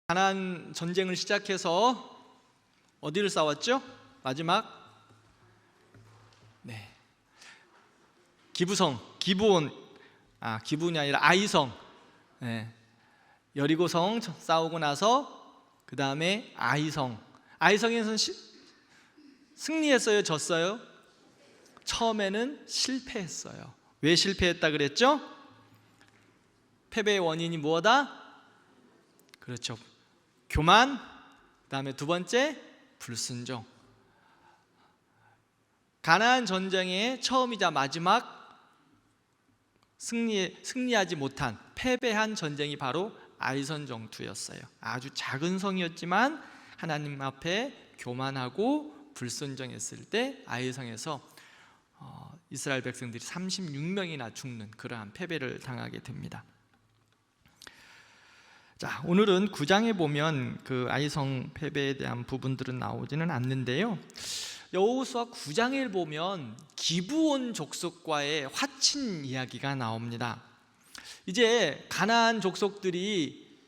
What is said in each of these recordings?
가나안 전쟁을 시작해서 어디를 싸웠죠? 마지막 기브온, 기브온이 아니라 아이성. 여리고성 싸우고 나서 그 다음에 아이성에서는 승리했어요, 졌어요? 처음에는 실패했어요. 왜 실패했다 그랬죠? 패배의 원인이 뭐다? 그렇죠, 교만, 그 다음에 두 번째 불순종. 가나안 전쟁의 처음이자 마지막 승리하지 못한 패배한 전쟁이 바로 아이성 전투였어요. 아주 작은 성이었지만 하나님 앞에 교만하고 불순종했을 때 아이성에서 이스라엘 백성들이 36명이나 죽는 그러한 패배를 당하게 됩니다. 자, 오늘은 9장에 보면 그 아이성 패배에 대한 부분들은 나오지는 않는데요, 여호수아 9장을 보면 기브온 족속과의 화친 이야기가 나옵니다. 이제 가나안 족속들이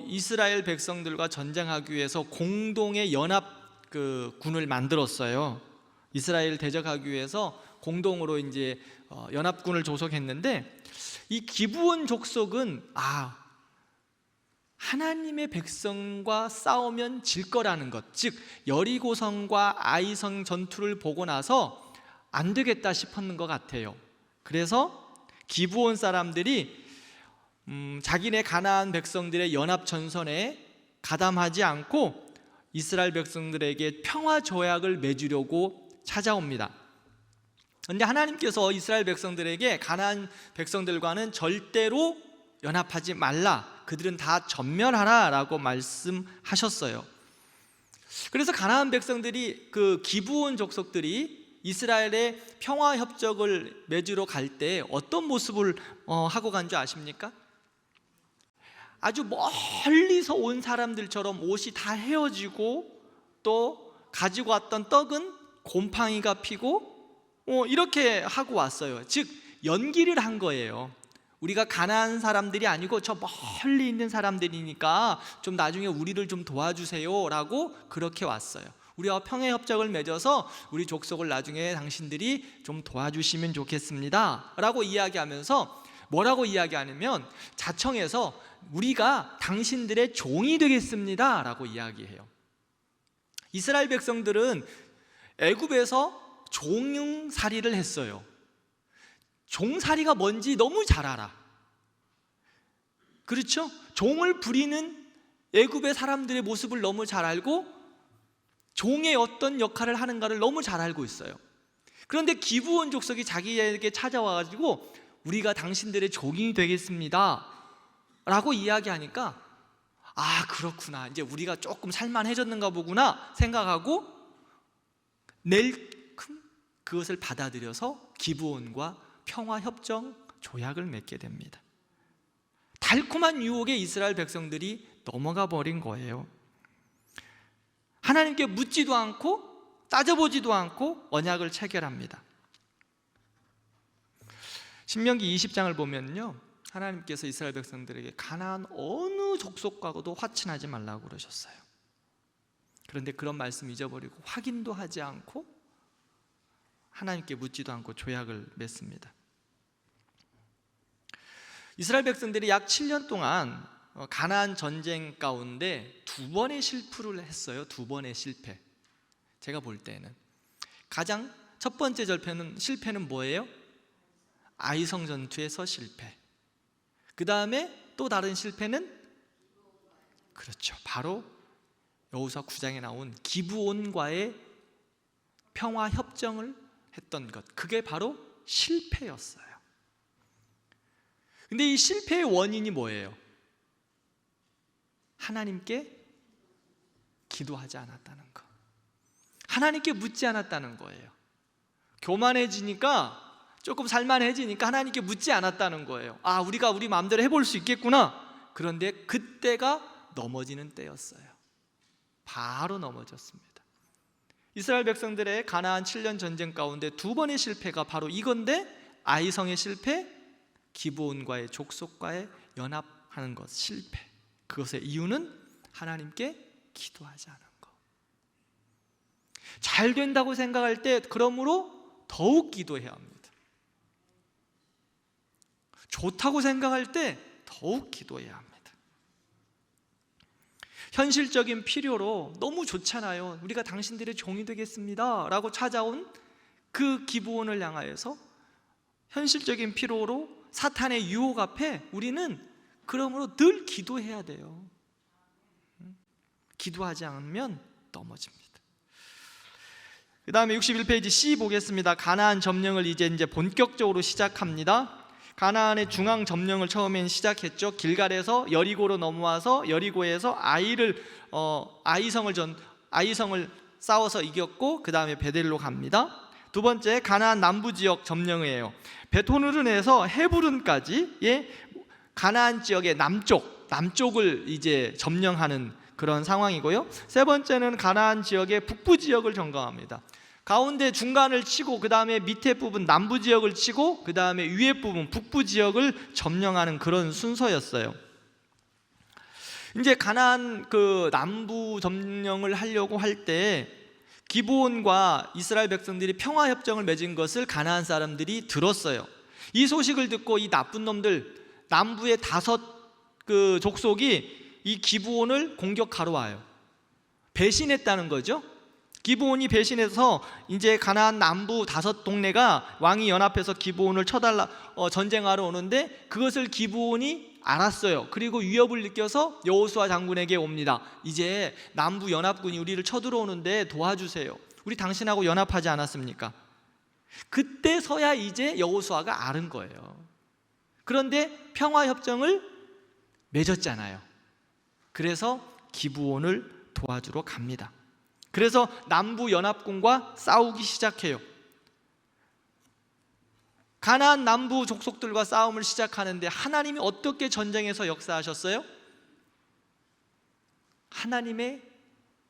이스라엘 백성들과 전쟁하기 위해서 공동의 연합 군을 만들었어요. 이스라엘 대적하기 위해서 공동으로 이제 연합군을 조속했는데, 이 기브온 족속은 하나님의 백성과 싸우면 질 거라는 것, 즉 여리고성과 아이성 전투를 보고 나서 안 되겠다 싶었는 것 같아요. 그래서 기브온 사람들이 자기네 가나안 백성들의 연합 전선에 가담하지 않고 이스라엘 백성들에게 평화 조약을 맺으려고 찾아옵니다. 그런데 하나님께서 이스라엘 백성들에게 가나안 백성들과는 절대로 연합하지 말라, 그들은 다 전멸하라 라고 말씀하셨어요. 그래서 가나안 백성들이, 그 기브온 족속들이 이스라엘의 평화 협정을 맺으러 갈 때 어떤 모습을 하고 간 줄 아십니까? 아주 멀리서 온 사람들처럼 옷이 다 헤어지고, 또 가지고 왔던 떡은 곰팡이가 피고 이렇게 하고 왔어요. 즉 연기를 한 거예요. 우리가 가나안 사람들이 아니고 저 멀리 있는 사람들이니까 좀 나중에 우리를 좀 도와주세요 라고 그렇게 왔어요. 우리와 평화 협정을 맺어서 우리 족속을 나중에 당신들이 좀 도와주시면 좋겠습니다 라고 이야기하면서, 뭐라고 이야기하냐면 자청해서 우리가 당신들의 종이 되겠습니다 라고 이야기해요. 이스라엘 백성들은 애굽에서 종살이를 했어요. 종살이가 뭔지 너무 잘 알아. 그렇죠? 종을 부리는 애굽의 사람들의 모습을 너무 잘 알고, 종의 어떤 역할을 하는가를 너무 잘 알고 있어요. 그런데 기브온 족속이 자기에게 찾아와가지고 우리가 당신들의 종이 되겠습니다 라고 이야기하니까, 그렇구나, 이제 우리가 조금 살만해졌는가 보구나 생각하고 낼큼 그것을 받아들여서 기브온과 평화협정 조약을 맺게 됩니다. 달콤한 유혹에 이스라엘 백성들이 넘어가 버린 거예요. 하나님께 묻지도 않고 따져보지도 않고 언약을 체결합니다. 신명기 20장을 보면요, 하나님께서 이스라엘 백성들에게 가나안 어느 족속과도 화친하지 말라고 그러셨어요. 그런데 그런 말씀 잊어버리고 확인도 하지 않고 하나님께 묻지도 않고 조약을 맺습니다. 이스라엘 백성들이 약 7년 동안 가나안 전쟁 가운데 2번의 실패를 했어요. 2번의 실패. 제가 볼 때는 가장 첫 번째 실패는 뭐예요? 아이성 전투에서 실패. 그 다음에 또 다른 실패는, 그렇죠, 바로 여호수아 9장에 나온 기브온과의 평화 협정을 했던 것, 그게 바로 실패였어요. 근데 이 실패의 원인이 뭐예요? 하나님께 기도하지 않았다는 거, 하나님께 묻지 않았다는 거예요. 교만해지니까, 조금 살만해지니까 하나님께 묻지 않았다는 거예요. 우리가 우리 마음대로 해볼 수 있겠구나. 그런데 그때가 넘어지는 때였어요. 바로 넘어졌습니다. 이스라엘 백성들의 가나안 7년 전쟁 가운데 2번의 실패가 바로 이건데, 아이성의 실패, 기브온과의 족속과의 연합하는 것 실패. 그것의 이유는 하나님께 기도하지 않은 거. 잘 된다고 생각할 때 그러므로 더욱 기도해야 합니다. 좋다고 생각할 때 더욱 기도해야 합니다. 현실적인 필요로 너무 좋잖아요. 우리가 당신들의 종이 되겠습니다 라고 찾아온 그 기브온을 향하여서 현실적인 필요로 사탄의 유혹 앞에 우리는 그러므로 늘 기도해야 돼요. 기도하지 않으면 넘어집니다. 그 다음에 61페이지 C 보겠습니다. 가나안 점령을 이제 본격적으로 시작합니다. 가나안의 중앙 점령을 처음엔 시작했죠. 길갈에서 여리고로 넘어와서 여리고에서 아이성을 싸워서 이겼고 그 다음에 베델로 갑니다. 두 번째, 가나안 남부 지역 점령이에요. 베토르른에서 헤브론까지의 가나안 지역의 남쪽을 이제 점령하는 그런 상황이고요. 세 번째는 가나안 지역의 북부 지역을 점령합니다. 가운데 중간을 치고 그 다음에 밑에 부분 남부 지역을 치고 그 다음에 위에 부분 북부 지역을 점령하는 그런 순서였어요. 이제 가나안 그 남부 점령을 하려고 할 때 기브온과 이스라엘 백성들이 평화 협정을 맺은 것을 가나안 사람들이 들었어요. 이 소식을 듣고 이 나쁜 놈들 남부의 5 족속이 이 기브온을 공격하러 와요. 배신했다는 거죠. 기브온이 배신해서 이제 가나안 남부 5 동네가 왕이 연합해서 기브온을 전쟁하러 오는데 그것을 기브온이 알았어요. 그리고 위협을 느껴서 여호수아 장군에게 옵니다. 이제 남부 연합군이 우리를 쳐들어오는데 도와주세요. 우리 당신하고 연합하지 않았습니까? 그때서야 이제 여호수아가 알은 거예요. 그런데 평화협정을 맺었잖아요. 그래서 기브온을 도와주러 갑니다. 그래서 남부 연합군과 싸우기 시작해요. 가나안 남부 족속들과 싸움을 시작하는데 하나님이 어떻게 전쟁에서 역사하셨어요? 하나님의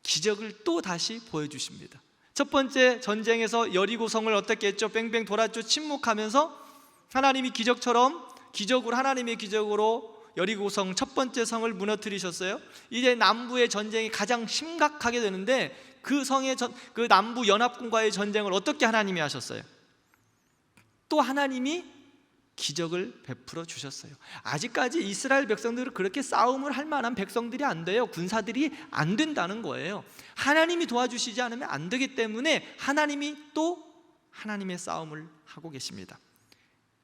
기적을 또 다시 보여주십니다. 첫 번째, 전쟁에서 여리고 성을 어떻게 했죠? 뺑뺑 돌았죠. 침묵하면서 하나님이 하나님의 기적으로 여리고 성 첫 번째 성을 무너뜨리셨어요. 이제 남부의 전쟁이 가장 심각하게 되는데 그 남부 연합군과의 전쟁을 어떻게 하나님이 하셨어요? 또 하나님이 기적을 베풀어 주셨어요. 아직까지 이스라엘 백성들은 그렇게 싸움을 할 만한 백성들이 안 돼요. 군사들이 안 된다는 거예요. 하나님이 도와주시지 않으면 안 되기 때문에 하나님이 또 하나님의 싸움을 하고 계십니다.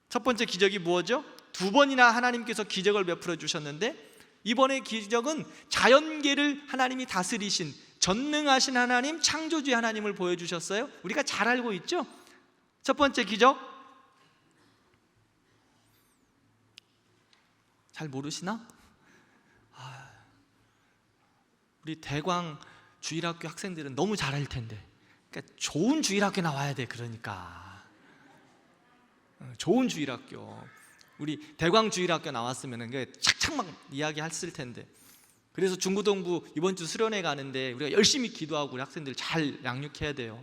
첫 번째 기적이 뭐죠? 2번이나 하나님께서 기적을 베풀어 주셨는데 이번의 기적은 자연계를 하나님이 다스리신 전능하신 하나님, 창조주의 하나님을 보여주셨어요. 우리가 잘 알고 있죠? 첫 번째 기적, 잘 모르시나? 우리 대광 주일학교 학생들은 너무 잘 알 텐데. 그러니까 좋은 주일학교 나와야 돼. 그러니까 좋은 주일학교. 우리 대광 주일학교 나왔으면 착착 막 이야기했을 텐데. 그래서 중고등부 이번 주 수련회 가는데 우리가 열심히 기도하고 우리 학생들 잘 양육해야 돼요.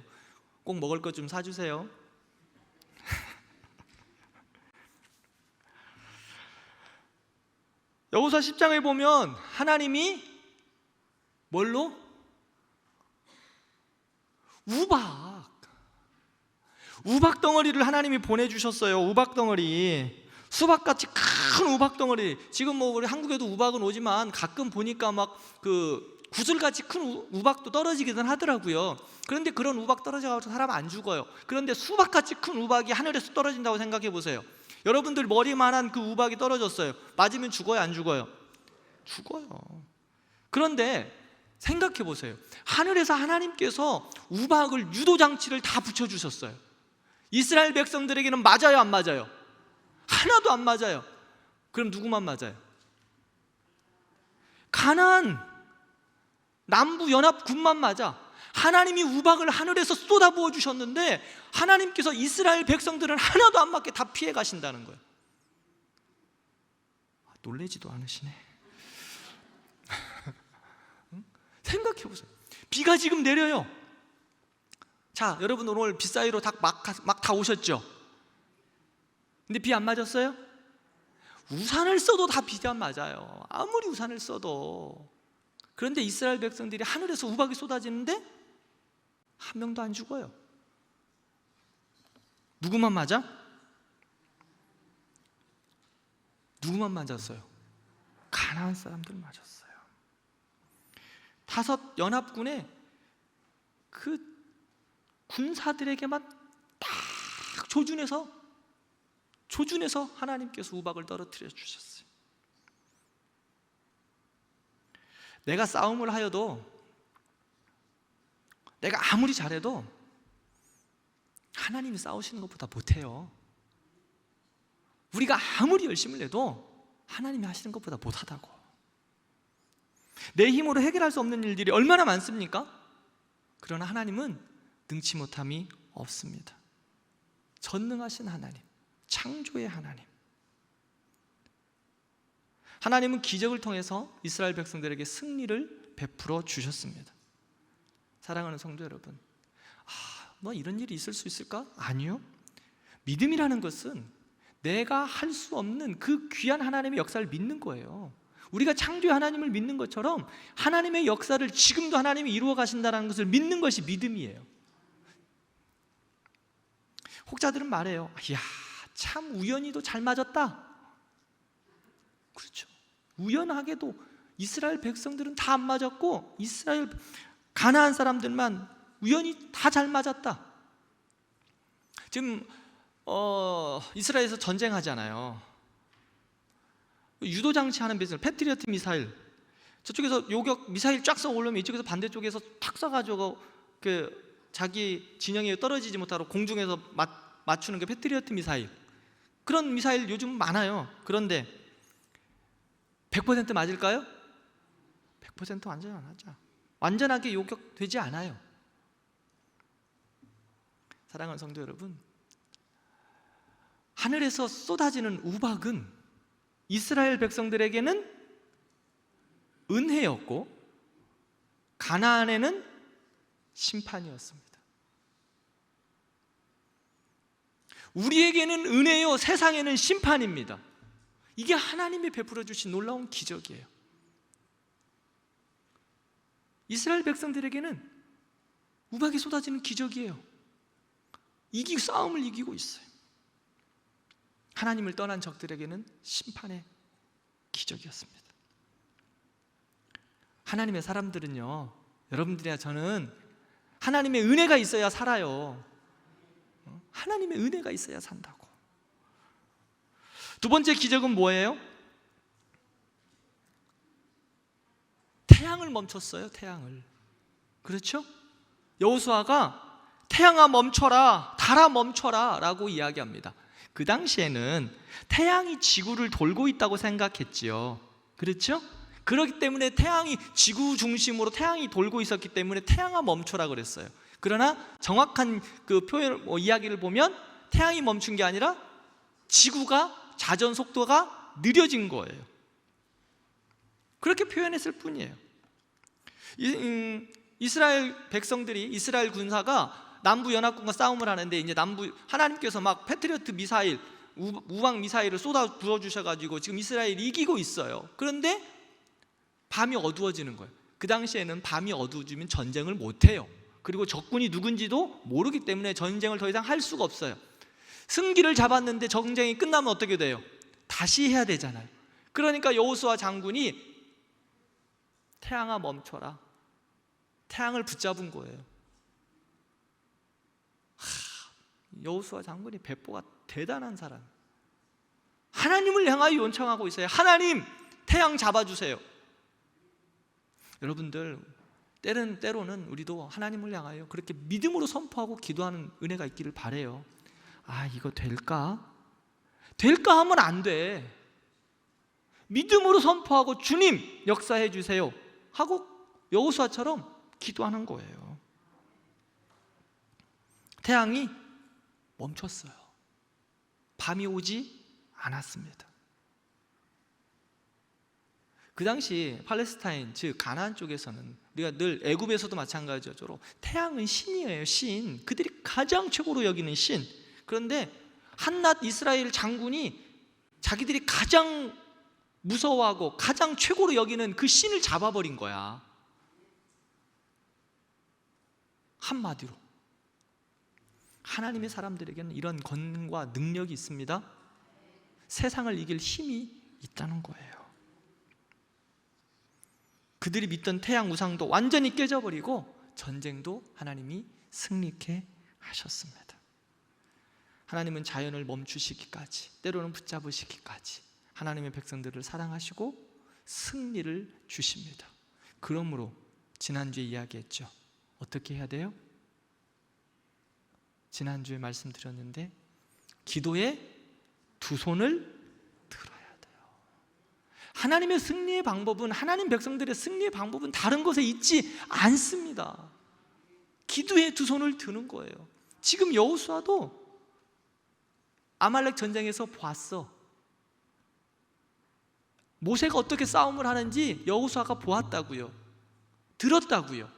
꼭 먹을 것 좀 사주세요. 여호수아 10장에 보면 하나님이 뭘로? 우박 덩어리를 하나님이 보내주셨어요. 우박 덩어리, 수박같이 큰 우박 덩어리. 지금 뭐 우리 한국에도 우박은 오지만 가끔 보니까 막 그 구슬같이 큰 우박도 떨어지기는 하더라고요. 그런데 그런 우박 떨어져가지고 사람 안 죽어요. 그런데 수박같이 큰 우박이 하늘에서 떨어진다고 생각해 보세요. 여러분들 머리만한 그 우박이 떨어졌어요. 맞으면 죽어요, 안 죽어요? 죽어요. 그런데 생각해 보세요. 하늘에서 하나님께서 우박을 유도장치를 다 붙여주셨어요. 이스라엘 백성들에게는 맞아요, 안 맞아요? 하나도 안 맞아요. 그럼 누구만 맞아요? 가나안 남부 연합군만 맞아. 하나님이 우박을 하늘에서 쏟아부어 주셨는데 하나님께서 이스라엘 백성들은 하나도 안 맞게 다 피해 가신다는 거예요. 놀라지도 않으시네. 생각해 보세요. 비가 지금 내려요. 자, 여러분 오늘 비 사이로 막 다 오셨죠? 근데 비 안 맞았어요? 우산을 써도 다 비가 안 맞아요. 아무리 우산을 써도. 그런데 이스라엘 백성들이 하늘에서 우박이 쏟아지는데 한 명도 안 죽어요. 누구만 맞아? 누구만 맞았어요? 가나안 사람들 맞았어요. 5 연합군의 그 군사들에게만 딱 조준해서 하나님께서 우박을 떨어뜨려 주셨어요. 내가 싸움을 하여도, 내가 아무리 잘해도 하나님이 싸우시는 것보다 못해요. 우리가 아무리 열심을 내도 하나님이 하시는 것보다 못하다고. 내 힘으로 해결할 수 없는 일들이 얼마나 많습니까? 그러나 하나님은 능치 못함이 없습니다. 전능하신 하나님, 창조의 하나님. 하나님은 기적을 통해서 이스라엘 백성들에게 승리를 베풀어 주셨습니다. 사랑하는 성도 여러분, 뭐 이런 일이 있을 수 있을까? 아니요. 믿음이라는 것은 내가 할 수 없는 그 귀한 하나님의 역사를 믿는 거예요. 우리가 창조의 하나님을 믿는 것처럼 하나님의 역사를 지금도 하나님이 이루어 가신다는 것을 믿는 것이 믿음이에요. 혹자들은 말해요. 이야, 참 우연히도 잘 맞았다. 그렇죠. 우연하게도 이스라엘 백성들은 다 안 맞았고 이스라엘 가나안 사람들만 우연히 다 잘 맞았다. 지금 이스라엘에서 전쟁하잖아요. 유도장치 하는 배들, 패트리어트 미사일, 저쪽에서 요격 미사일 쫙 쏘 올라오면 이쪽에서 반대쪽에서 탁 쏴가지고 그 자기 진영에 떨어지지 못하도록 공중에서 맞추는 게 패트리어트 미사일. 그런 미사일 요즘 많아요. 그런데 100% 맞을까요? 100% 완전히 안 하죠. 완전하게 요격되지 않아요. 사랑하는 성도 여러분, 하늘에서 쏟아지는 우박은 이스라엘 백성들에게는 은혜였고 가나안에는 심판이었습니다. 우리에게는 은혜요, 세상에는 심판입니다. 이게 하나님이 베풀어 주신 놀라운 기적이에요. 이스라엘 백성들에게는 우박이 쏟아지는 기적이에요. 싸움을 이기고 있어요. 하나님을 떠난 적들에게는 심판의 기적이었습니다. 하나님의 사람들은요, 여러분들이나 저는 하나님의 은혜가 있어야 살아요. 하나님의 은혜가 있어야 산다고. 두 번째 기적은 뭐예요? 태양을 멈췄어요. 태양을. 그렇죠? 여호수아가 태양아 멈춰라, 달아 멈춰라 라고 이야기합니다. 그 당시에는 태양이 지구를 돌고 있다고 생각했지요. 그렇죠? 그렇기 때문에 태양이 지구 중심으로 태양이 돌고 있었기 때문에 태양아 멈춰라 그랬어요. 그러나 정확한 그 표현, 이야기를 보면 태양이 멈춘 게 아니라 지구가 자전 속도가 느려진 거예요. 그렇게 표현했을 뿐이에요. 이스라엘 백성들이, 이스라엘 군사가 남부 연합군과 싸움을 하는데 이제 하나님께서 막 패트리어트 미사일, 우박 미사일을 쏟아 부어 주셔가지고 지금 이스라엘이 이기고 있어요. 그런데 밤이 어두워지는 거예요. 그 당시에는 밤이 어두워지면 전쟁을 못 해요. 그리고 적군이 누군지도 모르기 때문에 전쟁을 더 이상 할 수가 없어요. 승기를 잡았는데 전쟁이 끝나면 어떻게 돼요? 다시 해야 되잖아요. 그러니까 여호수아 장군이 태양아 멈춰라, 태양을 붙잡은 거예요. 여호수아 장군이 배포가 대단한 사람. 하나님을 향하여 요청하고 있어요. 하나님, 태양 잡아주세요. 여러분들, 때로는 우리도 하나님을 향하여 그렇게 믿음으로 선포하고 기도하는 은혜가 있기를 바라요. 이거 될까? 될까 하면 안 돼. 믿음으로 선포하고 주님 역사해 주세요 하고 여호수아처럼 기도하는 거예요. 태양이 멈췄어요. 밤이 오지 않았습니다. 그 당시 팔레스타인, 즉 가나안 쪽에서는 우리가 늘 애굽에서도 마찬가지로 태양은 신이에요. 신. 그들이 가장 최고로 여기는 신. 그런데 한낱 이스라엘 장군이 자기들이 가장 무서워하고 가장 최고로 여기는 그 신을 잡아버린 거야. 한마디로 하나님의 사람들에게는 이런 권능과 능력이 있습니다. 세상을 이길 힘이 있다는 거예요. 그들이 믿던 태양 우상도 완전히 깨져버리고 전쟁도 하나님이 승리케 하셨습니다. 하나님은 자연을 멈추시기까지, 때로는 붙잡으시기까지 하나님의 백성들을 사랑하시고 승리를 주십니다. 그러므로 지난주에 이야기했죠. 어떻게 해야 돼요? 지난주에 말씀드렸는데 기도에 두 손을 들어야 돼요. 하나님의 승리의 방법은, 하나님 백성들의 승리의 방법은 다른 것에 있지 않습니다. 기도에 두 손을 드는 거예요. 지금 여호수아도 아말렉 전쟁에서 봤어. 모세가 어떻게 싸움을 하는지 여호수아가 보았다고요. 들었다고요.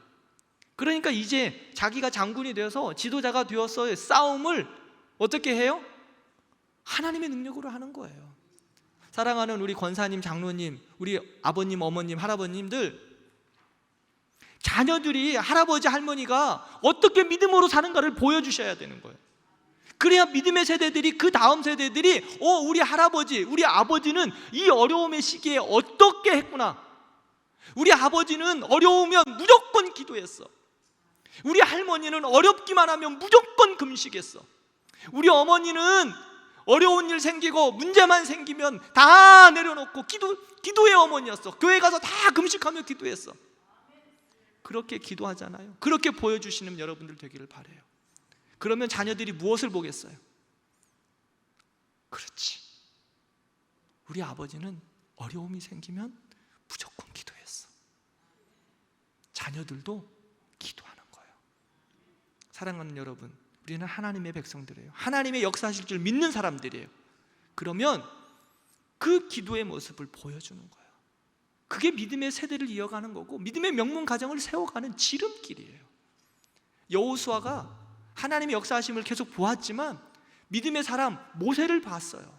그러니까 이제 자기가 장군이 되어서 지도자가 되어서 싸움을 어떻게 해요? 하나님의 능력으로 하는 거예요. 사랑하는 우리 권사님, 장로님, 우리 아버님, 어머님, 할아버님들, 자녀들이 할아버지, 할머니가 어떻게 믿음으로 사는가를 보여주셔야 되는 거예요. 그래야 믿음의 세대들이, 그 다음 세대들이 우리 할아버지, 우리 아버지는 이 어려움의 시기에 어떻게 했구나. 우리 아버지는 어려우면 무조건 기도했어. 우리 할머니는 어렵기만 하면 무조건 금식했어. 우리 어머니는 어려운 일 생기고 문제만 생기면 다 내려놓고 기도의 어머니였어. 교회 가서 다 금식하며 기도했어. 그렇게 기도하잖아요. 그렇게 보여주시는 여러분들 되기를 바라요. 그러면 자녀들이 무엇을 보겠어요? 그렇지, 우리 아버지는 어려움이 생기면 무조건 기도했어. 자녀들도 기도하는 거예요. 사랑하는 여러분, 우리는 하나님의 백성들이에요. 하나님의 역사하실 줄 믿는 사람들이에요. 그러면 그 기도의 모습을 보여주는 거예요. 그게 믿음의 세대를 이어가는 거고 믿음의 명문 가정을 세워가는 지름길이에요. 여호수아가 하나님의 역사하심을 계속 보았지만 믿음의 사람 모세를 봤어요.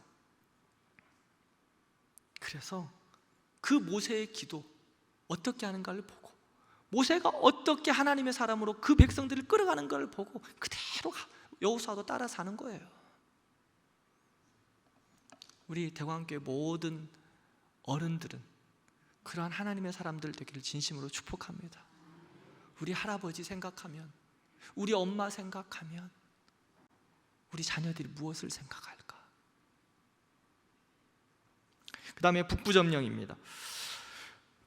그래서 그 모세의 기도 어떻게 하는가를 보고, 모세가 어떻게 하나님의 사람으로 그 백성들을 끌어가는 걸 보고 그대로 여호수아도 따라 사는 거예요. 우리 대광교회 모든 어른들은 그러한 하나님의 사람들 되기를 진심으로 축복합니다. 우리 할아버지 생각하면, 우리 엄마 생각하면 우리 자녀들이 무엇을 생각할까? 그 다음에 북부 점령입니다.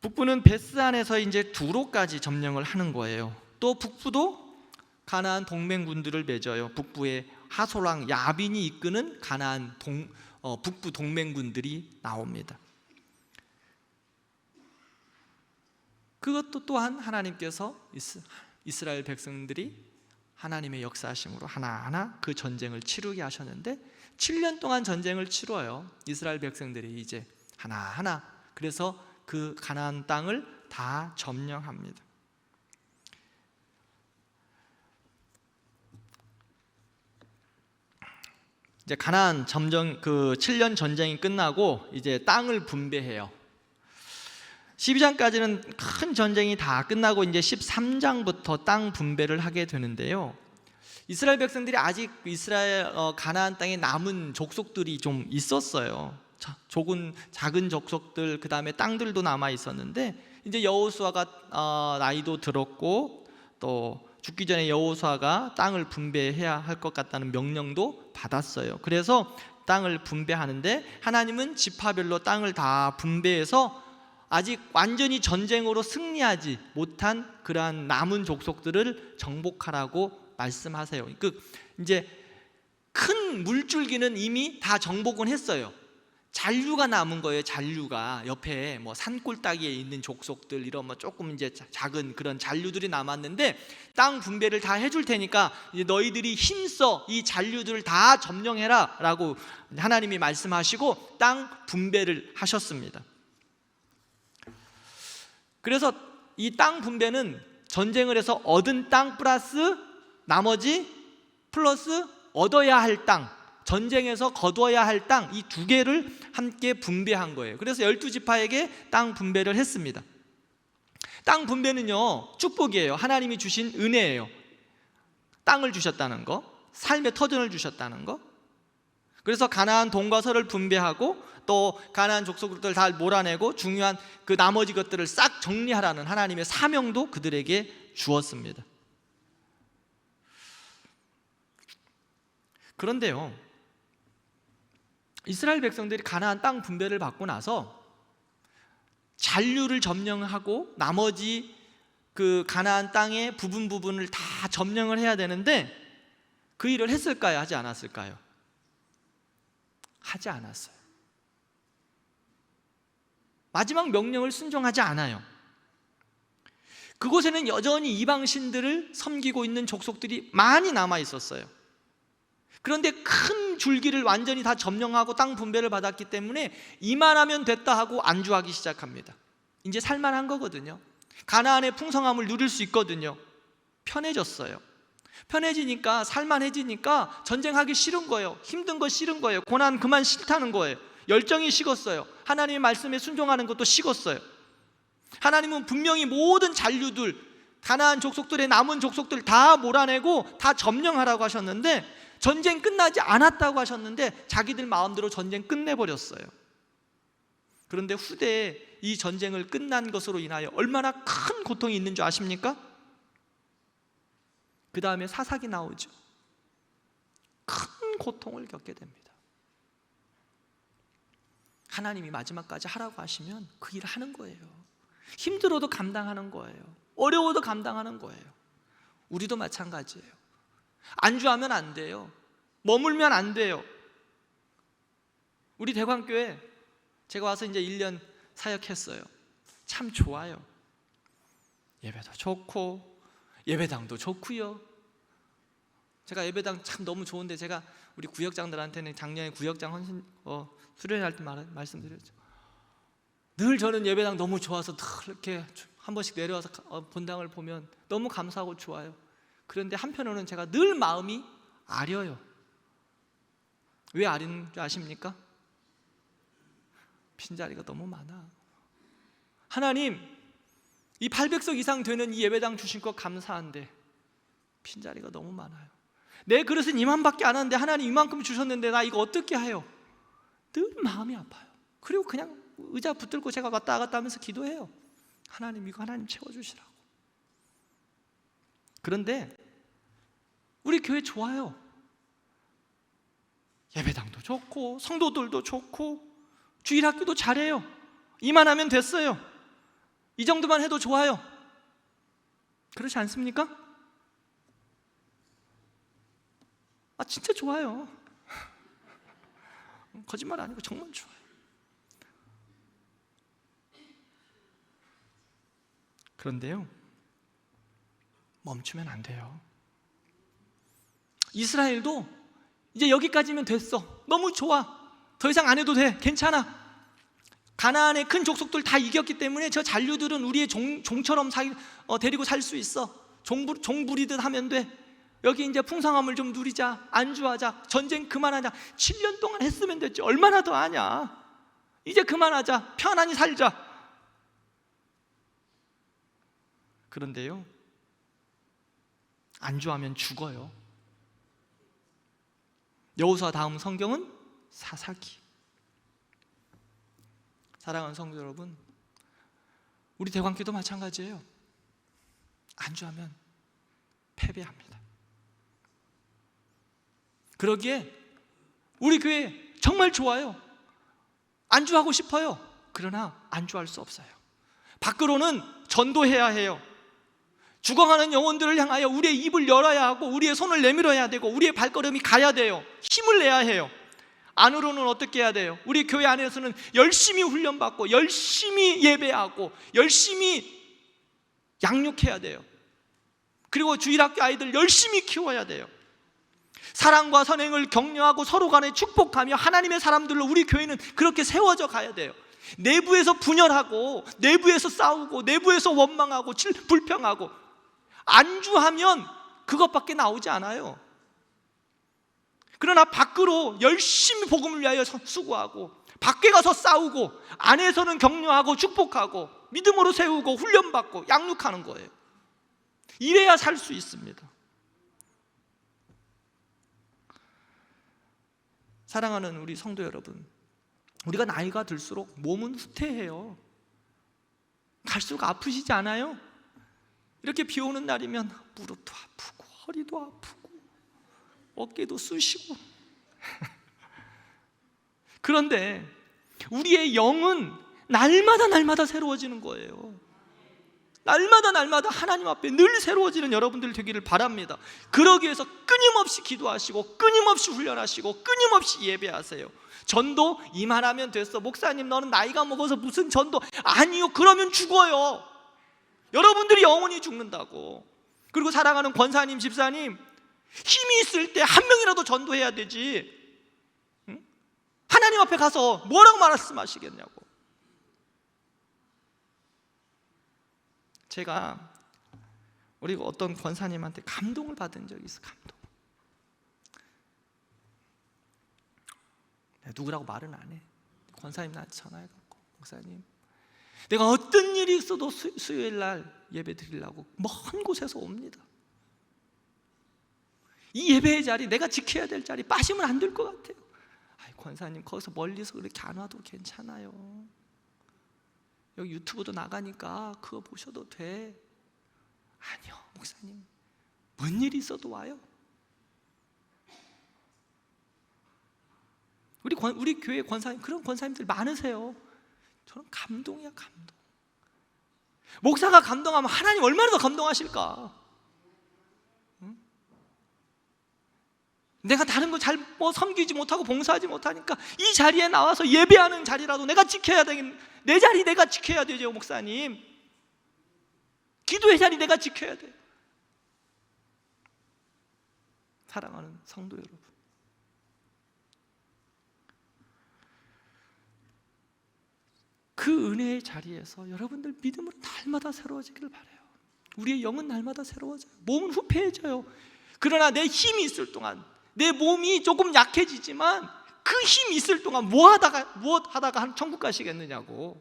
북부는 베스안에서 이제 두로까지 점령을 하는 거예요. 또 북부도 가나안 동맹군들을 맺어요. 북부에 하솔랑 야빈이 이끄는 가나안 북부 동맹군들이 나옵니다. 그것도 또한 하나님께서 이스라엘 백성들이 하나님의 역사하심으로 하나하나 그 전쟁을 치르게 하셨는데 7년 동안 전쟁을 치러요. 이스라엘 백성들이 이제 하나하나, 그래서 그 가나안 땅을 다 점령합니다. 이제 가나안 점령, 그 7년 전쟁이 끝나고 이제 땅을 분배해요. 12장까지는 큰 전쟁이 다 끝나고 이제 13장부터 땅 분배를 하게 되는데요. 이스라엘 백성들이 아직 이스라엘 가나안 땅에 남은 족속들이 좀 있었어요. 작은 족속들, 그 다음에 땅들도 남아 있었는데 이제 여호수아가 나이도 들었고 또 죽기 전에 여호수아가 땅을 분배해야 할 것 같다는 명령도 받았어요. 그래서 땅을 분배하는데 하나님은 지파별로 땅을 다 분배해서 아직 완전히 전쟁으로 승리하지 못한 그러한 남은 족속들을 정복하라고 말씀하세요. 이제 큰 물줄기는 이미 다 정복은 했어요. 잔류가 남은 거예요. 잔류가 옆에 뭐 산골따기에 있는 족속들, 이런 뭐 조금 이제 작은 그런 잔류들이 남았는데 땅 분배를 다 해줄 테니까 이제 너희들이 힘써 이 잔류들을 다 점령해라라고 하나님이 말씀하시고 땅 분배를 하셨습니다. 그래서 이 땅 분배는 전쟁을 해서 얻은 땅 플러스 나머지 플러스 얻어야 할 땅, 전쟁에서 거둬야 할 땅 이 두 개를 함께 분배한 거예요. 그래서 12지파에게 땅 분배를 했습니다. 땅 분배는요, 축복이에요. 하나님이 주신 은혜예요. 땅을 주셨다는 거, 삶의 터전을 주셨다는 거. 그래서 가나안 동과 서를 분배하고 또 가나안 족속들을 다 몰아내고 중요한 그 나머지 것들을 싹 정리하라는 하나님의 사명도 그들에게 주었습니다. 그런데요, 이스라엘 백성들이 가나안 땅 분배를 받고 나서 잔류를 점령하고 나머지 그 가나안 땅의 부분을 다 점령을 해야 되는데 그 일을 했을까요? 하지 않았을까요? 하지 않았어요. 마지막 명령을 순종하지 않아요. 그곳에는 여전히 이방 신들을 섬기고 있는 족속들이 많이 남아 있었어요. 그런데 큰 줄기를 완전히 다 점령하고 땅 분배를 받았기 때문에 이만하면 됐다 하고 안주하기 시작합니다. 이제 살만한 거거든요. 가나안의 풍성함을 누릴 수 있거든요. 편해졌어요. 편해지니까, 살만해지니까 전쟁하기 싫은 거예요. 힘든 거 싫은 거예요. 고난 그만 싫다는 거예요. 열정이 식었어요. 하나님의 말씀에 순종하는 것도 식었어요. 하나님은 분명히 모든 잔류들, 가나안 족속들의 남은 족속들 다 몰아내고 다 점령하라고 하셨는데, 전쟁 끝나지 않았다고 하셨는데 자기들 마음대로 전쟁 끝내버렸어요. 그런데 후대에 이 전쟁을 끝난 것으로 인하여 얼마나 큰 고통이 있는 줄 아십니까? 그 다음에 사사기 나오죠. 큰 고통을 겪게 됩니다. 하나님이 마지막까지 하라고 하시면 그 일을 하는 거예요. 힘들어도 감당하는 거예요. 어려워도 감당하는 거예요. 우리도 마찬가지예요. 안주하면 안 돼요. 머물면 안 돼요. 우리 대광교회 제가 와서 이제 1년 사역했어요. 참 좋아요. 예배도 좋고 예배당도 좋고요. 제가 예배당 참 너무 좋은데 제가 우리 구역장들한테는 작년에 구역장 수련할 때 말씀드렸죠. 늘 저는 예배당 너무 좋아서 늘 이렇게 한 번씩 내려와서 본당을 보면 너무 감사하고 좋아요. 그런데 한편으로는 제가 늘 마음이 아려요. 왜 아린 줄 아십니까? 빈자리가 너무 많아. 하나님, 이 800석 이상 되는 이 예배당 주신 것 감사한데 빈자리가 너무 많아요. 내 그릇은 이만밖에 안 하는데 하나님 이만큼 주셨는데 나 이거 어떻게 해요? 늘 마음이 아파요. 그리고 그냥 의자 붙들고 제가 왔다 갔다 하면서 기도해요. 하나님, 이거 하나님 채워주시라고. 그런데 우리 교회 좋아요. 예배당도 좋고 성도들도 좋고 주일학교도 잘해요. 이만하면 됐어요. 이 정도만 해도 좋아요. 그렇지 않습니까? 진짜 좋아요. 거짓말 아니고 정말 좋아요. 그런데요, 멈추면 안 돼요. 이스라엘도 이제 여기까지면 됐어. 너무 좋아. 더 이상 안 해도 돼. 괜찮아. 가나안의 큰 족속들 다 이겼기 때문에 저 잔류들은 우리의 종처럼 데리고 살 수 있어. 종 부리듯 하면 돼. 여기 이제 풍성함을 좀 누리자. 안주하자. 전쟁 그만하자. 7년 동안 했으면 됐지. 얼마나 더 하냐. 이제 그만하자. 편안히 살자. 그런데요, 안주하면 죽어요. 여호수아 다음 성경은 사사기. 사랑하는 성도 여러분, 우리 대광교도 마찬가지예요. 안주하면 패배합니다. 그러기에 우리 교회 정말 좋아요. 안주하고 싶어요. 그러나 안주할 수 없어요. 밖으로는 전도해야 해요. 죽어가는 영혼들을 향하여 우리의 입을 열어야 하고 우리의 손을 내밀어야 되고 우리의 발걸음이 가야 돼요. 힘을 내야 해요. 안으로는 어떻게 해야 돼요? 우리 교회 안에서는 열심히 훈련받고 열심히 예배하고 열심히 양육해야 돼요. 그리고 주일학교 아이들 열심히 키워야 돼요. 사랑과 선행을 격려하고 서로 간에 축복하며 하나님의 사람들로 우리 교회는 그렇게 세워져 가야 돼요. 내부에서 분열하고 내부에서 싸우고 내부에서 원망하고 불평하고 안주하면 그것밖에 나오지 않아요. 그러나 밖으로 열심히 복음을 위하여 수고하고 밖에 가서 싸우고 안에서는 격려하고 축복하고 믿음으로 세우고 훈련받고 양육하는 거예요. 이래야 살 수 있습니다. 사랑하는 우리 성도 여러분, 우리가 나이가 들수록 몸은 후퇴해요. 갈수록 아프시지 않아요? 이렇게 비 오는 날이면 무릎도 아프고 허리도 아프고 어깨도 쑤시고 그런데 우리의 영은 날마다 새로워지는 거예요. 날마다 하나님 앞에 늘 새로워지는 여러분들 되기를 바랍니다. 그러기 위해서 끊임없이 기도하시고 끊임없이 훈련하시고 끊임없이 예배하세요. 전도 이만하면 됐어. 목사님 너는 나이가 먹어서 무슨 전도. 아니요, 그러면 죽어요. 여러분들이 영원히 죽는다고. 그리고 사랑하는 권사님, 집사님, 힘이 있을 때 한 명이라도 전도해야 되지. 응? 하나님 앞에 가서 뭐라고 말씀하시겠냐고. 제가 우리 어떤 권사님한테 감동을 받은 적이 있어요. 감동. 누구라고 말은 안 해. 권사님 나한테 전화해갖고, 목사님 내가 어떤 일이 있어도 수요일 날 예배 드리려고 먼 곳에서 옵니다. 이 예배의 자리, 내가 지켜야 될 자리 빠지면 안 될 것 같아요. 아이, 권사님 거기서 멀리서 그렇게 안 와도 괜찮아요. 여기 유튜브도 나가니까 그거 보셔도 돼. 아니요, 목사님 뭔 일이 있어도 와요. 우리 교회 권사님, 그런 권사님들 많으세요. 저는 감동이야, 감동. 목사가 감동하면 하나님 얼마나 더 감동하실까? 응? 내가 다른 거 잘 섬기지 못하고 봉사하지 못하니까 이 자리에 나와서 예배하는 자리라도 내가 지켜야 되겠네. 내 자리 내가 지켜야 되죠, 목사님. 기도의 자리 내가 지켜야 돼. 사랑하는 성도 여러분, 그 은혜의 자리에서 여러분들 믿음으로 날마다 새로워지기를 바라요. 우리의 영은 날마다 새로워져요. 몸은 후패해져요. 그러나 내 힘이 있을 동안, 내 몸이 조금 약해지지만 그 힘이 있을 동안 무엇 하다가 천국 가시겠느냐고.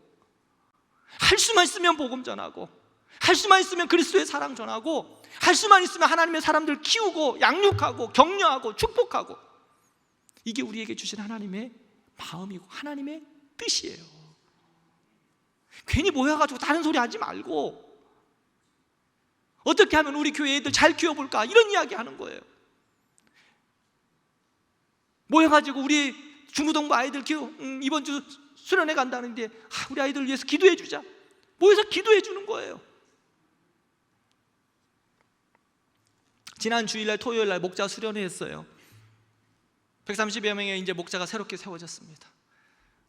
할 수만 있으면 복음 전하고, 할 수만 있으면 그리스도의 사랑 전하고, 할 수만 있으면 하나님의 사람들 키우고 양육하고 격려하고 축복하고, 이게 우리에게 주신 하나님의 마음이고 하나님의 뜻이에요. 괜히 모여가지고 다른 소리 하지 말고 어떻게 하면 우리 교회 애들 잘 키워볼까, 이런 이야기 하는 거예요. 모여가지고 우리 중고등부 아이들 이번 주 수련회 간다는데 우리 아이들 위해서 기도해 주자. 모여서 기도해 주는 거예요. 지난 주일날 토요일날 목자 수련회 했어요. 130여 명의 이제 목자가 새롭게 세워졌습니다.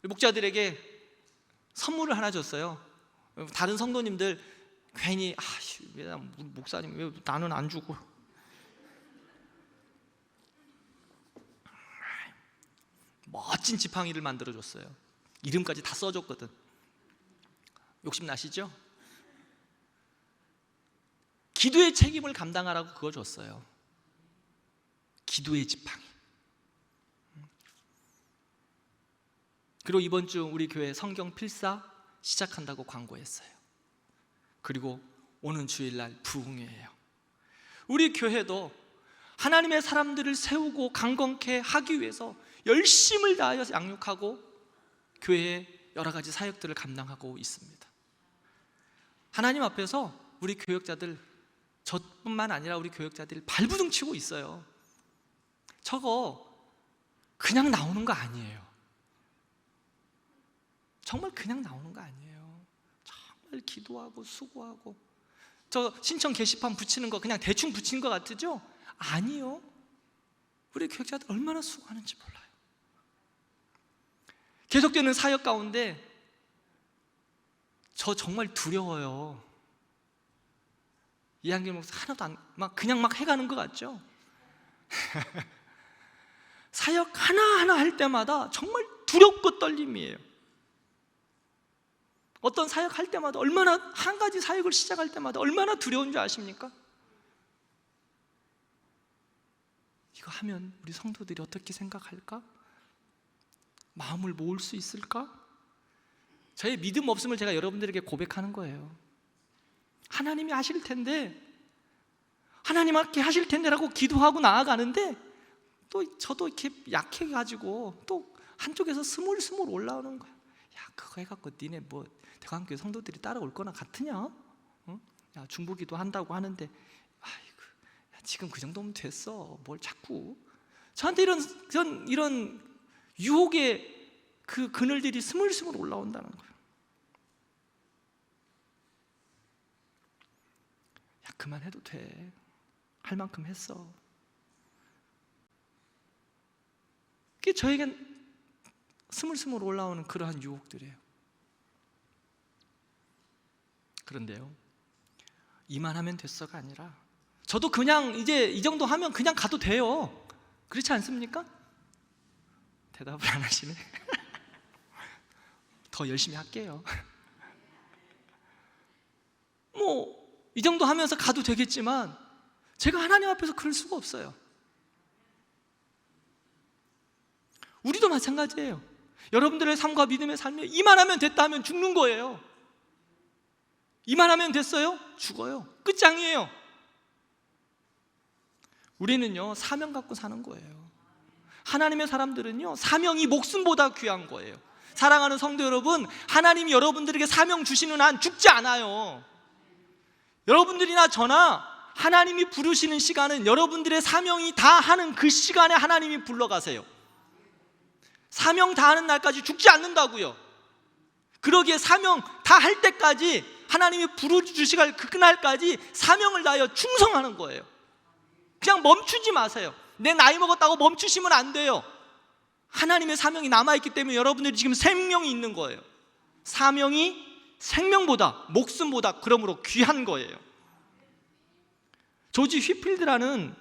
목자들에게 선물을 하나 줬어요. 다른 성도님들 괜히 왜 목사님 왜 나는 안 주고, 멋진 지팡이를 만들어줬어요. 이름까지 다 써줬거든. 욕심 나시죠? 기도의 책임을 감당하라고 그거 줬어요. 기도의 지팡이. 그리고 이번 주 우리 교회 성경 필사 시작한다고 광고했어요. 그리고 오는 주일날 부흥회예요. 우리 교회도 하나님의 사람들을 세우고 강건케 하기 위해서 열심을 다하여 양육하고 교회의 여러 가지 사역들을 감당하고 있습니다. 하나님 앞에서 우리 교역자들, 저뿐만 아니라 우리 교역자들이 발부둥 치고 있어요. 저거 그냥 나오는 거 아니에요. 정말 그냥 나오는 거 아니에요. 정말 기도하고 수고하고. 저 신청 게시판 붙이는 거 그냥 대충 붙인 것 같으죠? 아니요. 우리 교역자들 얼마나 수고하는지 몰라요. 계속되는 사역 가운데 저 정말 두려워요. 이한길 목사 하나도 그냥 해가는 것 같죠? 사역 하나하나 할 때마다 정말 두렵고 떨림이에요. 어떤 사역 할 때마다 얼마나, 한 가지 사역을 시작할 때마다 얼마나 두려운 줄 아십니까? 이거 하면 우리 성도들이 어떻게 생각할까? 마음을 모을 수 있을까? 저의 믿음 없음을 제가 여러분들에게 고백하는 거예요. 하나님이 하실 텐데, 하나님께 하실 텐데라고 기도하고 나아가는데 또 저도 이렇게 약해가지고 또 한쪽에서 스물스물 올라오는 거야. 야, 그거 해갖고 니네 뭐 대광교회 성도들이 따라올 거나 같으냐? 응? 야, 중보기도 한다고 하는데 아이고, 야, 지금 그 정도면 됐어. 뭘 자꾸 저한테 이런 유혹의 그 그늘들이 스물스물 올라온다는 거예요. 야, 그만해도 돼. 할 만큼 했어. 그게 저에겐 스물스물 올라오는 그러한 유혹들이에요. 그런데요, 이만하면 됐어가 아니라 저도 그냥 이제 이 정도 하면 그냥 가도 돼요. 그렇지 않습니까? 대답을 안 하시네. 더 열심히 할게요. 뭐 이 정도 하면서 가도 되겠지만 제가 하나님 앞에서 그럴 수가 없어요. 우리도 마찬가지예요. 여러분들의 삶과 믿음의 삶에 이만하면 됐다 하면 죽는 거예요. 이만하면 됐어요? 죽어요. 끝장이에요. 우리는요, 사명 갖고 사는 거예요. 하나님의 사람들은요, 사명이 목숨보다 귀한 거예요. 사랑하는 성도 여러분, 하나님이 여러분들에게 사명 주시는 한 죽지 않아요. 여러분들이나 저나 하나님이 부르시는 시간은 여러분들의 사명이 다 하는 그 시간에 하나님이 불러가세요. 사명 다 하는 날까지 죽지 않는다고요. 그러기에 사명 다 할 때까지 하나님이 부르주시갈 그날까지 사명을 다하여 충성하는 거예요. 그냥 멈추지 마세요. 내 나이 먹었다고 멈추시면 안 돼요. 하나님의 사명이 남아있기 때문에 여러분들이 지금 생명이 있는 거예요. 사명이 생명보다, 목숨보다 그러므로 귀한 거예요. 조지 휘필드라는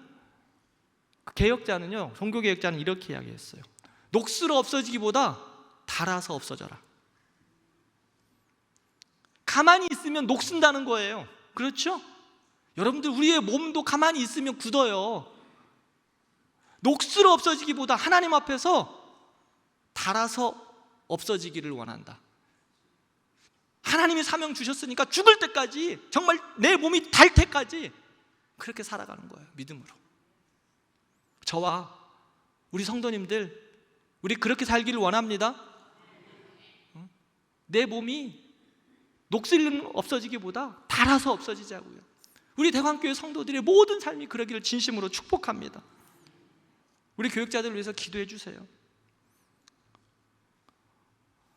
개혁자는요, 종교개혁자는 이렇게 이야기했어요. 녹슬어 없어지기보다 닳아서 없어져라. 가만히 있으면 녹슨다는 거예요. 그렇죠? 여러분들, 우리의 몸도 가만히 있으면 굳어요. 녹슬어 없어지기보다 하나님 앞에서 닳아서 없어지기를 원한다. 하나님이 사명 주셨으니까 죽을 때까지, 정말 내 몸이 닳을 때까지 그렇게 살아가는 거예요. 믿음으로. 저와 우리 성도님들, 우리 그렇게 살기를 원합니다. 내 몸이 녹슬림 없어지기보다 닳아서 없어지자고요. 우리 대광교회 성도들의 모든 삶이 그러기를 진심으로 축복합니다. 우리 교육자들을 위해서 기도해 주세요.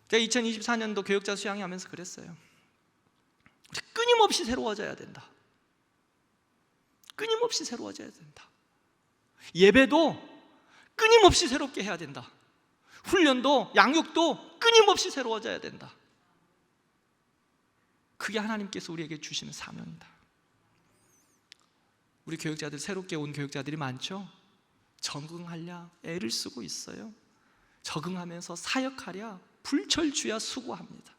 제가 2024년도 교육자 수양회하면서 그랬어요. 우리 끊임없이 새로워져야 된다. 끊임없이 새로워져야 된다. 예배도 끊임없이 새롭게 해야 된다. 훈련도, 양육도 끊임없이 새로워져야 된다. 그게 하나님께서 우리에게 주시는 사명이다. 우리 교육자들, 새롭게 온 교육자들이 많죠? 적응하려 애를 쓰고 있어요. 적응하면서 사역하랴 불철주야 수고합니다.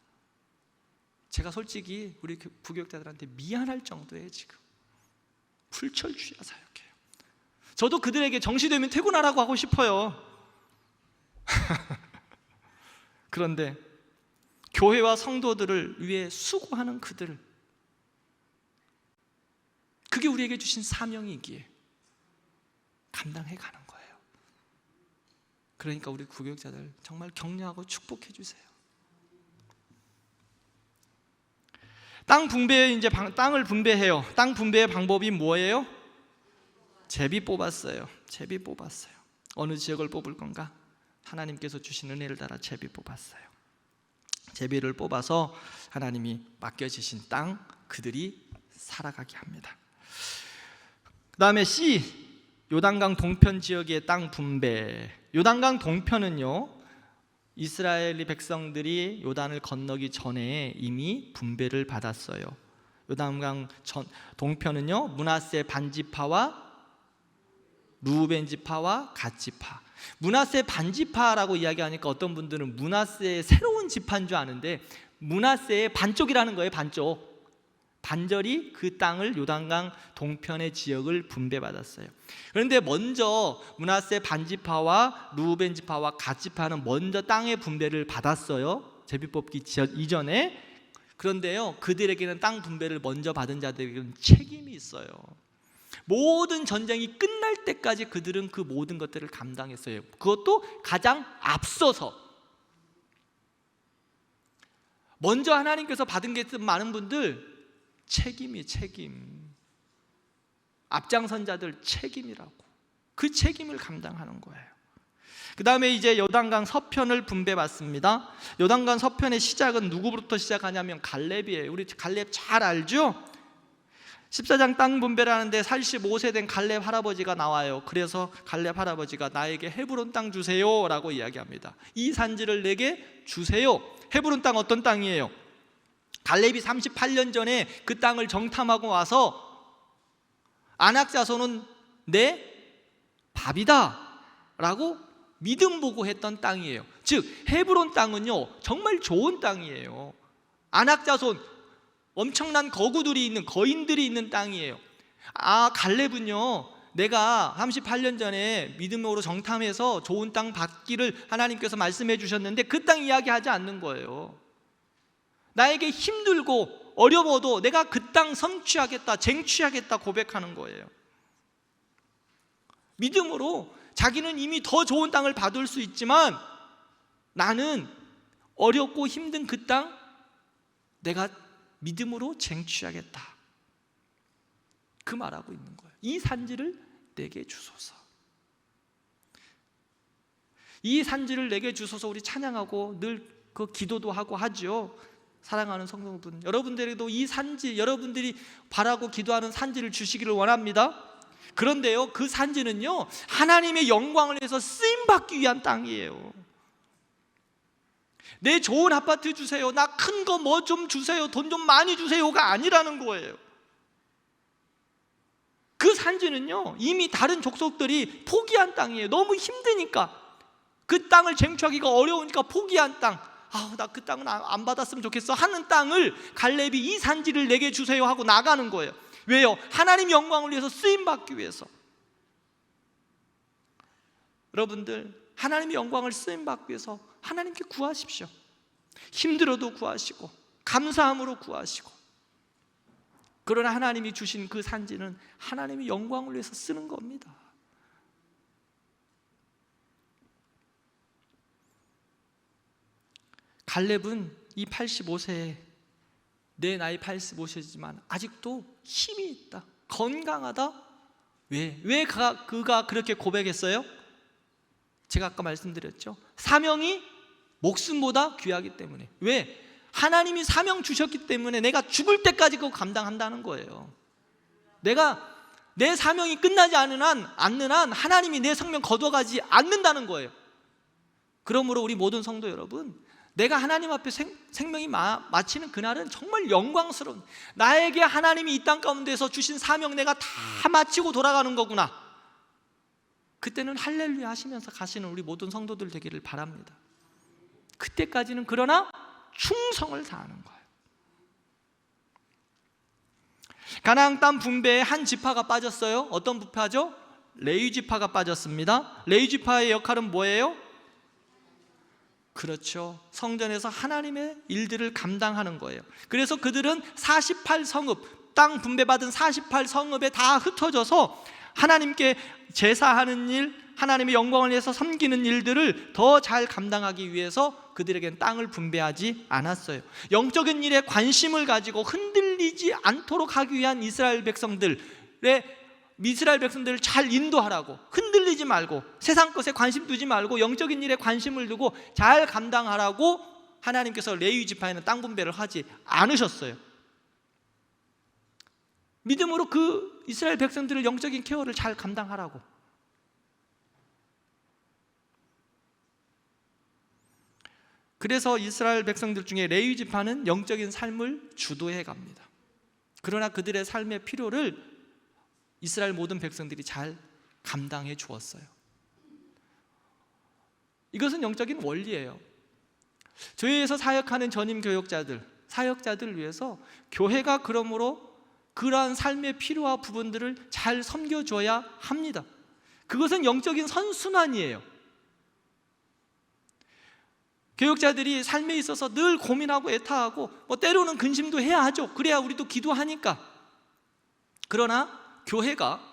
제가 솔직히 우리 부교육자들한테 미안할 정도예요. 지금 불철주야 사역해요. 저도 그들에게 정시되면 퇴근하라고 하고 싶어요. 그런데 교회와 성도들을 위해 수고하는 그들, 그게 우리에게 주신 사명이기에 감당해 가는 거예요. 그러니까 우리 구교육자들 정말 격려하고 축복해 주세요. 땅 분배, 이제 땅을 분배해요. 땅 분배의 방법이 뭐예요? 제비 뽑았어요. 제비 뽑았어요. 어느 지역을 뽑을 건가? 하나님께서 주신 은혜를 따라 제비 뽑았어요. 제비를 뽑아서 하나님이 맡겨주신 땅, 그들이 살아가게 합니다. 그 다음에 C, 요단강 동편 지역의 땅 분배. 요단강 동편은요, 이스라엘 백성들이 요단을 건너기 전에 이미 분배를 받았어요. 요단강 동편은요, 므낫세 반지파와 루벤 지파와 갓 지파. 므낫세 반지파라고 이야기하니까 어떤 분들은 므낫세의 새로운 지파인 줄 아는데, 므낫세의 반쪽이라는 거예요. 반쪽. 반절이 그 땅을 요단강 동편의 지역을 분배받았어요. 그런데 먼저 므낫세 반지파와 루벤 지파와 갓 지파는 먼저 땅의 분배를 받았어요. 제비뽑기 이전에. 그런데요, 그들에게는 땅 분배를 먼저 받은 자들에게는 책임이 있어요. 모든 전쟁이 끝날 때까지 그들은 그 모든 것들을 감당했어요. 그것도 가장 앞서서. 먼저 하나님께서 받은 게 많은 분들 책임. 앞장선 자들 책임이라고. 그 책임을 감당하는 거예요. 그 다음에 이제 요단강 서편을 분배받습니다. 요단강 서편의 시작은 누구부터 시작하냐면 갈렙이에요. 우리 갈렙 잘 알죠? 14장 땅 분배를 하는데 45세 된 갈렙 할아버지가 나와요. 그래서 갈렙 할아버지가 나에게 헤브론 땅 주세요 라고 이야기합니다. 이 산지를 내게 주세요. 헤브론 땅 어떤 땅이에요? 갈렙이 38년 전에 그 땅을 정탐하고 와서 아낙 자손은 내 밥이다 라고 믿음 보고 했던 땅이에요. 즉 헤브론 땅은요 정말 좋은 땅이에요. 아낙 자손, 엄청난 거구들이 있는, 거인들이 있는 땅이에요. 갈렙은요, 내가 38년 전에 믿음으로 정탐해서 좋은 땅 받기를 하나님께서 말씀해 주셨는데 그 땅 이야기하지 않는 거예요. 나에게 힘들고 어려워도 내가 그 땅 성취하겠다, 쟁취하겠다 고백하는 거예요. 믿음으로 자기는 이미 더 좋은 땅을 받을 수 있지만 나는 어렵고 힘든 그 땅 내가 믿음으로 쟁취하겠다, 그 말하고 있는 거예요. 이 산지를 내게 주소서. 이 산지를 내게 주소서. 우리 찬양하고 늘 그 기도도 하고 하죠. 사랑하는 성도분, 여러분들에게도 이 산지, 여러분들이 바라고 기도하는 산지를 주시기를 원합니다. 그런데요, 그 산지는요 하나님의 영광을 위해서 쓰임받기 위한 땅이에요. 내 좋은 아파트 주세요, 나 큰 거 뭐 좀 주세요, 돈 좀 많이 주세요가 아니라는 거예요. 그 산지는요 이미 다른 족속들이 포기한 땅이에요. 너무 힘드니까, 그 땅을 쟁취하기가 어려우니까 포기한 땅. 나 그 땅은 안 받았으면 좋겠어 하는 땅을 갈렙이 이 산지를 내게 주세요 하고 나가는 거예요. 왜요? 하나님 영광을 위해서 쓰임받기 위해서. 여러분들, 하나님의 영광을 쓰임받기 위해서 하나님께 구하십시오. 힘들어도 구하시고 감사함으로 구하시고. 그러나 하나님이 주신 그 산지는 하나님의 영광을 위해서 쓰는 겁니다. 갈렙은 이 85세에, 내 나이 85세지만 아직도 힘이 있다, 건강하다. 왜 그가 그렇게 고백했어요? 제가 아까 말씀드렸죠. 사명이 목숨보다 귀하기 때문에. 왜? 하나님이 사명 주셨기 때문에 내가 죽을 때까지 그거 감당한다는 거예요. 내가 내 사명이 끝나지 않는 한 하나님이 내 생명 거둬가지 않는다는 거예요. 그러므로 우리 모든 성도 여러분, 내가 하나님 앞에 생명이 마치는 그날은 정말 영광스러운, 나에게 하나님이 이 땅 가운데서 주신 사명 내가 다 마치고 돌아가는 거구나, 그때는 할렐루야 하시면서 가시는 우리 모든 성도들 되기를 바랍니다. 그때까지는 그러나 충성을 다하는 거예요. 가나안 땅 분배에 한 지파가 빠졌어요. 어떤 지파죠? 레위 지파가 빠졌습니다. 레위 지파의 역할은 뭐예요? 그렇죠, 성전에서 하나님의 일들을 감당하는 거예요. 그래서 그들은 48성읍, 땅 분배받은 48성읍에 다 흩어져서 하나님께 제사하는 일, 하나님의 영광을 위해서 섬기는 일들을 더 잘 감당하기 위해서 그들에겐 땅을 분배하지 않았어요. 영적인 일에 관심을 가지고 흔들리지 않도록 하기 위한 이스라엘 백성들을 잘 인도하라고, 흔들리지 말고 세상 것에 관심 두지 말고 영적인 일에 관심을 두고 잘 감당하라고 하나님께서 레위 지파에는 땅 분배를 하지 않으셨어요. 믿음으로 그 이스라엘 백성들을 영적인 케어를 잘 감당하라고. 그래서 이스라엘 백성들 중에 레위 지파는 영적인 삶을 주도해 갑니다. 그러나 그들의 삶의 필요를 이스라엘 모든 백성들이 잘 감당해 주었어요. 이것은 영적인 원리예요. 교회에서 사역하는 전임 교역자들, 사역자들을 위해서 교회가 그러므로 그러한 삶의 필요와 부분들을 잘 섬겨줘야 합니다. 그것은 영적인 선순환이에요. 교역자들이 삶에 있어서 늘 고민하고 애타하고 때로는 근심도 해야 하죠. 그래야 우리도 기도하니까. 그러나 교회가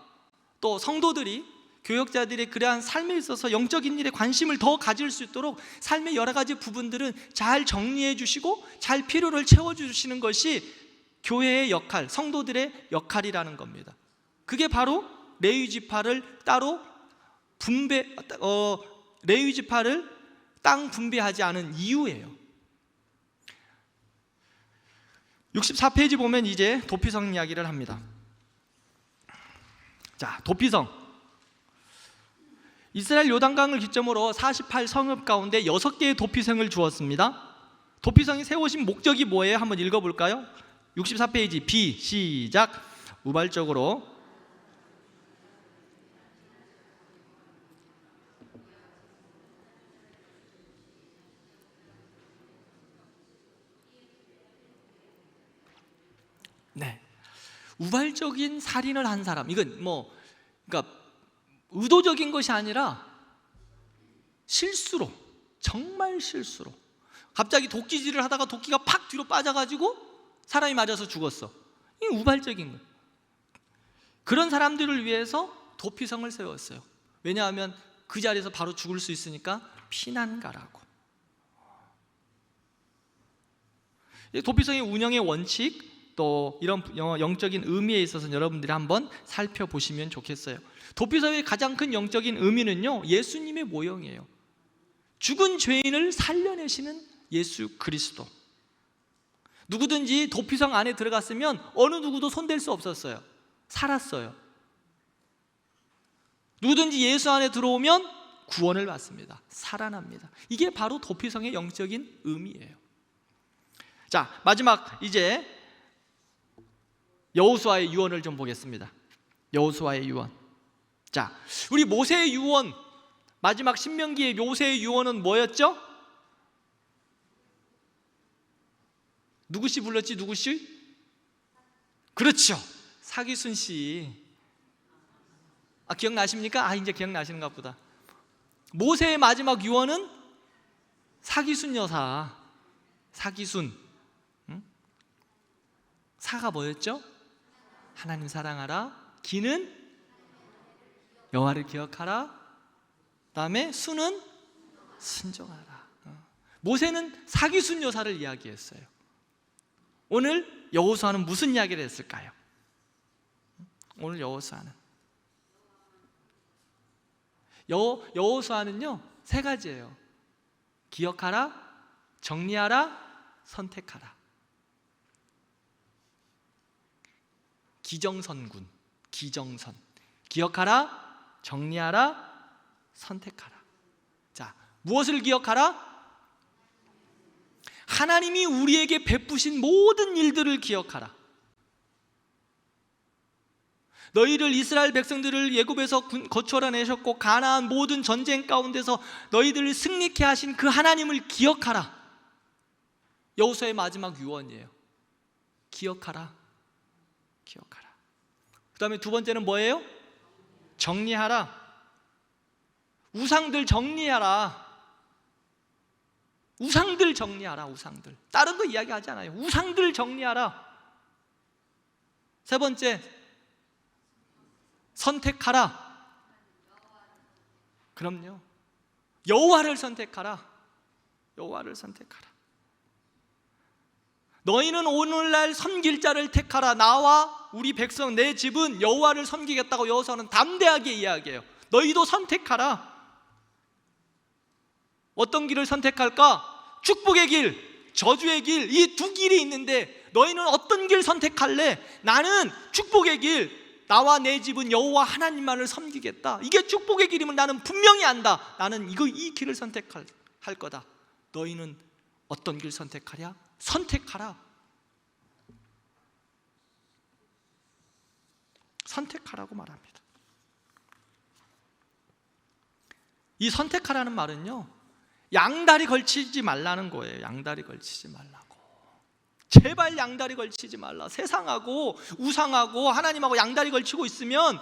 또 성도들이 교역자들의 그러한 삶에 있어서 영적인 일에 관심을 더 가질 수 있도록 삶의 여러 가지 부분들은 잘 정리해 주시고 잘 필요를 채워주시는 것이 교회의 역할, 성도들의 역할이라는 겁니다. 그게 바로 레위 지파를 따로 레위 지파를 땅 분배하지 않은 이유예요. 64페이지 보면 이제 도피성 이야기를 합니다. 자, 도피성. 이스라엘 요단강을 기점으로 48성읍 가운데 6개의 도피성을 주었습니다. 도피성이 세우신 목적이 뭐예요? 한번 읽어볼까요? 64페이지 B 시작. 우발적으로 네, 우발적인 살인을 한 사람, 이건 그러니까 의도적인 것이 아니라 실수로, 정말 실수로 갑자기 도끼질을 하다가 도끼가 팍 뒤로 빠져가지고 사람이 맞아서 죽었어. 이게 우발적인 거예요. 그런 사람들을 위해서 도피성을 세웠어요. 왜냐하면 그 자리에서 바로 죽을 수 있으니까 피난가라고. 도피성의 운영의 원칙, 또 이런 영적인 의미에 있어서 여러분들이 한번 살펴보시면 좋겠어요. 도피성의 가장 큰 영적인 의미는요, 예수님의 모형이에요. 죽은 죄인을 살려내시는 예수 그리스도. 누구든지 도피성 안에 들어갔으면 어느 누구도 손댈 수 없었어요. 살았어요. 누구든지 예수 안에 들어오면 구원을 받습니다. 살아납니다. 이게 바로 도피성의 영적인 의미예요. 자, 마지막 이제 여호수아의 유언을 좀 보겠습니다. 여호수아의 유언. 자, 우리 모세의 유언, 마지막 신명기의 모세의 유언은 뭐였죠? 누구씨 불렀지? 누구씨? 그렇죠, 사기순 씨. 기억나십니까? 이제 기억나시는가 보다. 모세의 마지막 유언은 사기순 여사. 사기순. 사가 뭐였죠? 하나님 사랑하라. 기는 여호와를 기억하라. 그다음에 순은 순종하라. 모세는 사기순 여사를 이야기했어요. 오늘 여호수아는 무슨 이야기를 했을까요? 오늘 여호수아는 여호수아는요, 세 가지예요. 기억하라, 정리하라, 선택하라. 기정선군, 기정선. 기억하라, 정리하라, 선택하라. 자, 무엇을 기억하라? 하나님이 우리에게 베푸신 모든 일들을 기억하라. 너희를, 이스라엘 백성들을 애굽에서 거쳐내셨고 가나안 모든 전쟁 가운데서 너희들을 승리케 하신 그 하나님을 기억하라. 여호수아의 마지막 유언이에요. 기억하라, 기억하라. 그 다음에 두 번째는 뭐예요? 정리하라. 우상들 정리하라. 우상들 정리하라. 우상들, 다른 거 이야기하지 않아요. 우상들 정리하라. 세 번째, 선택하라. 그럼요, 여호와를 선택하라. 여호와를 선택하라. 너희는 오늘날 섬길 자를 택하라. 나와 우리 백성, 내 집은 여호와를 섬기겠다고 여호수아는 담대하게 이야기해요. 너희도 선택하라. 어떤 길을 선택할까? 축복의 길, 저주의 길, 이 두 길이 있는데 너희는 어떤 길 선택할래? 나는 축복의 길, 나와 내 집은 여호와 하나님만을 섬기겠다. 이게 축복의 길이면 나는 분명히 안다. 나는 이 길을 선택할 거다. 너희는 어떤 길 선택하랴? 선택하라. 선택하라고 말합니다. 이 선택하라는 말은요, 양다리 걸치지 말라는 거예요. 양다리 걸치지 말라고. 제발 양다리 걸치지 말라. 세상하고 우상하고 하나님하고 양다리 걸치고 있으면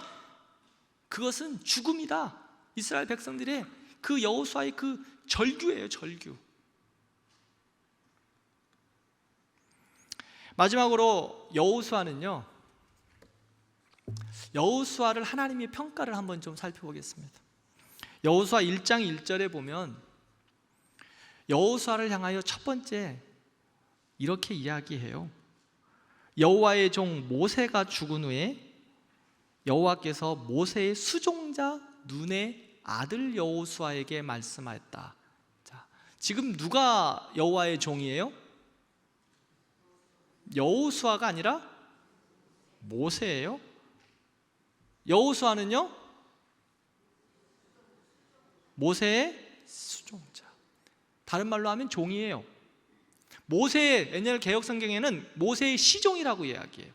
그것은 죽음이다. 이스라엘 백성들의 그 여호수아의 그 절규예요, 절규. 마지막으로 여호수아를 하나님의 평가를 한번 좀 살펴보겠습니다. 여호수아 1장 1절에 보면 여호수아를 향하여 첫 번째 이렇게 이야기해요. 여호와의 종 모세가 죽은 후에 여호와께서 모세의 수종자 눈의 아들 여호수아에게 말씀하였다. 자, 지금 누가 여호와의 종이에요? 여호수아가 아니라 모세예요. 여호수아는요, 모세의 수종자. 다른 말로 하면 종이에요. 모세의, 옛날 개역성경에는 모세의 시종이라고 이야기해요.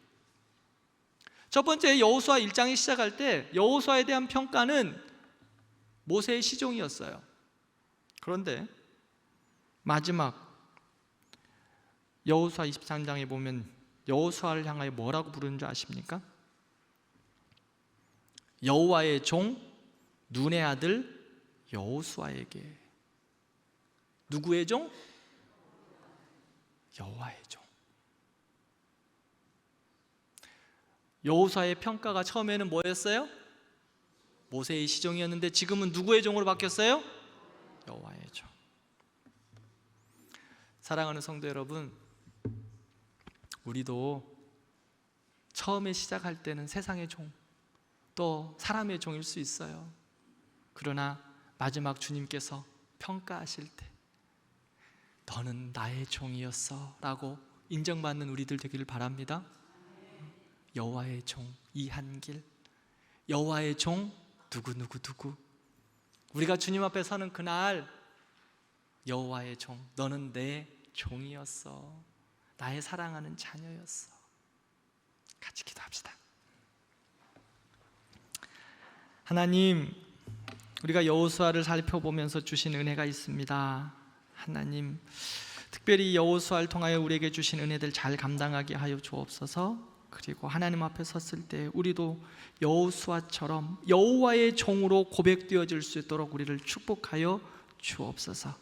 첫 번째 여호수아 1장이 시작할 때 여호수아에 대한 평가는 모세의 시종이었어요. 그런데 마지막 여호수아 23장에 보면 여호수아를 향하여 뭐라고 부르는 줄 아십니까? 여호와의 종 눈의 아들 여호수아에게. 누구의 종? 여호와의 종. 여호수아의 평가가 처음에는 뭐였어요? 모세의 시종이었는데 지금은 누구의 종으로 바뀌었어요? 여호와의 종. 사랑하는 성도 여러분, 우리도 처음에 시작할 때는 세상의 종, 또 사람의 종일 수 있어요. 그러나 마지막 주님께서 평가하실 때 너는 나의 종이었어 라고 인정받는 우리들 되기를 바랍니다. 여호와의 종 이한길, 여호와의 종 누구. 우리가 주님 앞에 서는 그날 여호와의 종, 너는 내 종이었어, 나의 사랑하는 자녀였어. 같이 기도합시다. 하나님, 우리가 여호수아를 살펴보면서 주신 은혜가 있습니다. 하나님, 특별히 여호수아를 통하여 우리에게 주신 은혜들 잘 감당하게 하여 주옵소서. 그리고 하나님 앞에 섰을 때 우리도 여호수아처럼 여호와의 종으로 고백되어질 수 있도록 우리를 축복하여 주옵소서.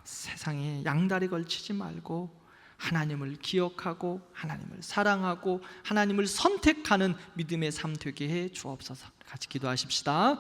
세상에 양다리 걸치지 말고 하나님을 기억하고 하나님을 사랑하고 하나님을 선택하는 믿음의 삶 되게 해 주옵소서. 같이 기도하십시다.